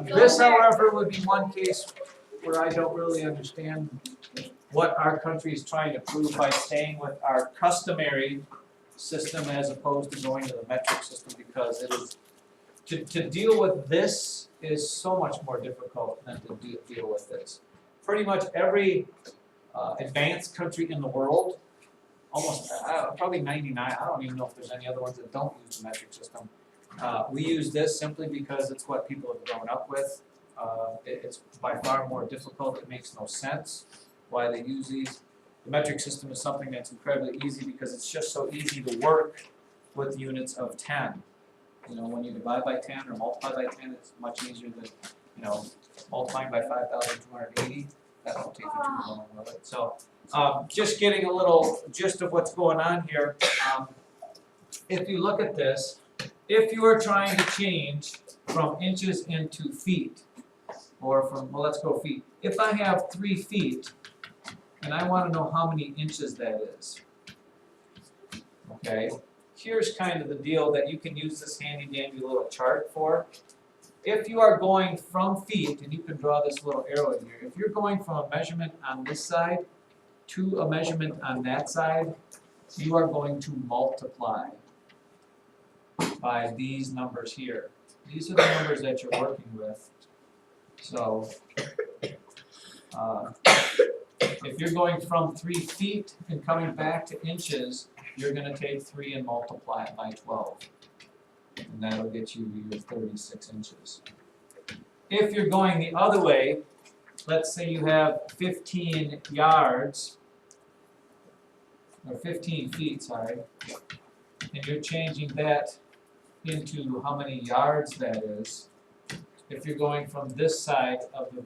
This, however, would be one case where I don't really understand what our country is trying to prove by staying with our customary system as opposed to going to the metric system, because it is, to deal with this is so much more difficult than to deal with this. Pretty much every advanced country in the world, almost probably 99, I don't even know if there's any other ones that don't use the metric system. We use this simply because it's what people have grown up with. It's by far more difficult. It makes no sense why they use these. The metric system is something that's incredibly easy because it's just so easy to work with units of 10. You know, when you divide by 10 or multiply by 10, it's much easier than, you know, multiplying by 5,280. That won't take you too long with it. So, just getting a little gist of what's going on here. If you look at this, if you are trying to change from inches into feet, or from, well, let's go feet. If I have 3 feet, and I want to know how many inches that is, okay, here's kind of the deal that you can use this handy-dandy little chart for. If you are going from feet, and you can draw this little arrow in here, if you're going from a measurement on this side to a measurement on that side, you are going to multiply by these numbers here. These are the numbers that you're working with. So, if you're going from 3 feet and coming back to inches, you're going to take 3 and multiply it by 12. And that'll get you your 36 inches. If you're going the other way, let's say you have 15 yards, or 15 feet, sorry, and you're changing that into how many yards that is. If you're going from this side of the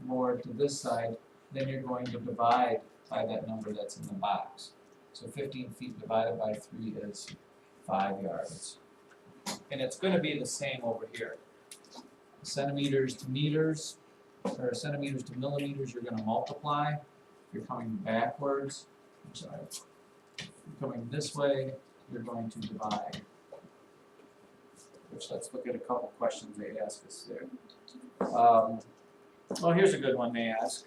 board to this side, then you're going to divide by that number that's in the box. So 15 feet divided by 3 is 5 yards. And it's going to be the same over here. Centimeters to meters, or centimeters to millimeters, you're going to multiply. If you're coming backwards, I'm sorry, if you're coming this way, you're going to divide. Which, let's look at a couple questions they ask us there. Well, here's a good one they ask.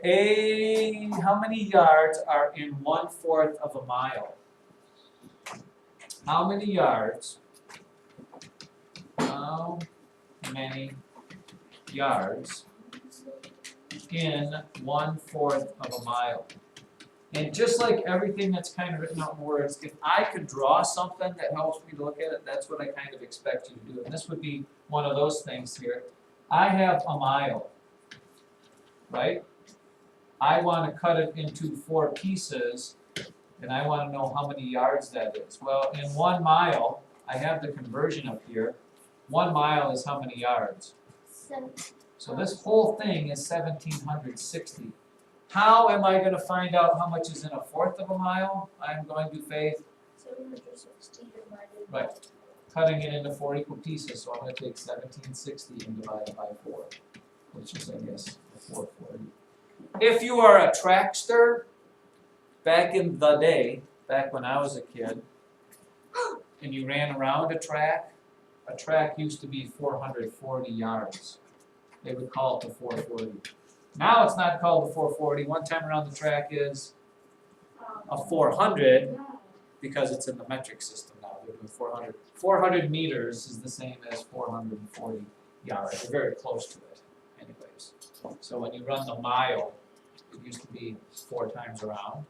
How many yards are in 1/4 of a mile? How many yards? How many yards in 1/4 of a mile? And just like everything that's kind of written out in words, if I could draw something that helps me to look at it, that's what I kind of expect you to do. And this would be one of those things here. I have a mile, right? I want to cut it into 4 pieces, and I want to know how many yards that is. Well, in 1 mile, I have the conversion up here. 1 mile is how many yards? 7. So this whole thing is 1,760. How am I going to find out how much is in 1/4 of a mile? I'm going to, Faith, 760 divided. right, cutting it into 4 equal pieces. So I'm going to take 1,760 and divide it by 4, which is, I guess, 440. If you are a trackster, back in the day, back when I was a kid, and you ran around a track used to be 440 yards. They would call it the 440. Now it's not called the 440. One time around the track is a 400 because it's in the metric system now. They're doing 400. 400 meters is the same as 440 yards. They're very close to it, anyways. So when you run the mile, it used to be 4 times around.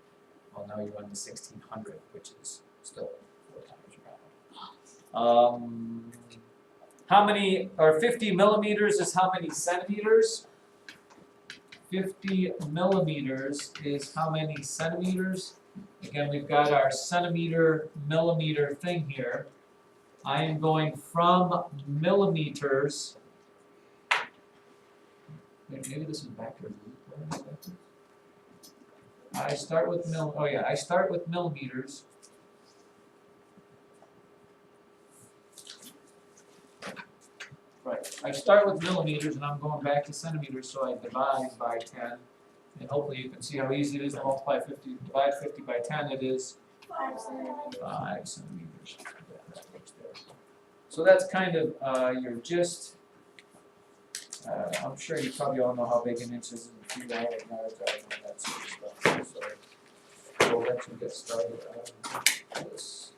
Well, now you run the 1,600, which is still 4 times around. How many, or 50 millimeters is how many centimeters? 50 millimeters is how many centimeters? Again, we've got our centimeter, millimeter thing here. I am going from millimeters. Maybe this is backwards. I start with I start with millimeters. Right, I start with millimeters and I'm going back to centimeters, so I divide by 10. And hopefully you can see how easy it is to multiply 50, divide 50 by 10. It is 5 centimeters. 5 centimeters. Yeah, that works there. So that's kind of, your gist. I'm sure you probably all know how big an inch is in feet, all that yards are, and all that sort of stuff, so we'll let you get started on this.